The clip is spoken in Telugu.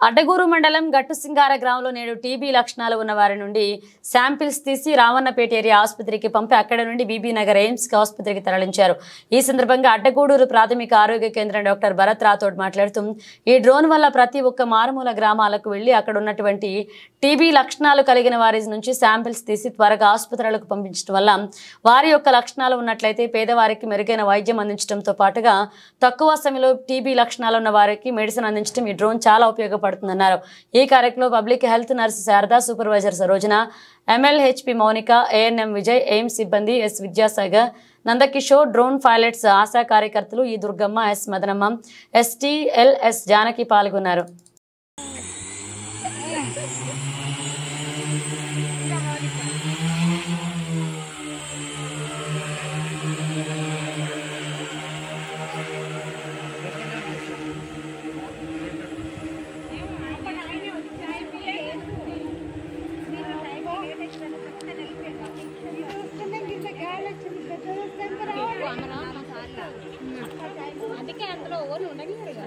అడ్డగూరు మండలం గట్టుసింగార గ్రామంలో నేడు టీబీ లక్షణాలు ఉన్న వారి నుండి శాంపిల్స్ తీసి రావన్నపేట ఏరియా ఆసుపత్రికి పంపి అక్కడ నుండి బీబీ నగర్ ఎయిమ్స్ ఆసుపత్రికి తరలించారు. ఈ సందర్భంగా అడ్డగూడూరు ప్రాథమిక ఆరోగ్య కేంద్రం డాక్టర్ భరత్ రాథోడ్ మాట్లాడుతూ ఈ డ్రోన్ వల్ల ప్రతి ఒక్క మారుమూల గ్రామాలకు వెళ్లి అక్కడ ఉన్నటువంటి టీబీ లక్షణాలు కలిగిన వారి నుంచి శాంపిల్స్ తీసి త్వరగా ఆసుపత్రులకు పంపించడం వల్ల వారి యొక్క లక్షణాలు ఉన్నట్లయితే పేదవారికి మెరుగైన వైద్యం అందించడంతో పాటుగా తక్కువ సమయంలో టీబీ లక్షణాలు ఉన్న వారికి మెడిసిన్ అందించడం ఈ డ్రోన్ చాలా ఉపయోగపడుతుందన్నారు. ఈ కార్యక్రమంలో public health nurse Sharada, supervisor Sarojana, MLHP Mounika, ANM Vijay, AIIMS సిబ్బంది S Vidyasagar, Nandakishore, drone pilots, ASHA కార్యకర్తలు ఈ దుర్గమ్మ, S మదనమ్మ, STLS జానకి పాల్గొన్నారు. అందుకే అందులో ఓన్ ఉండదు కదా.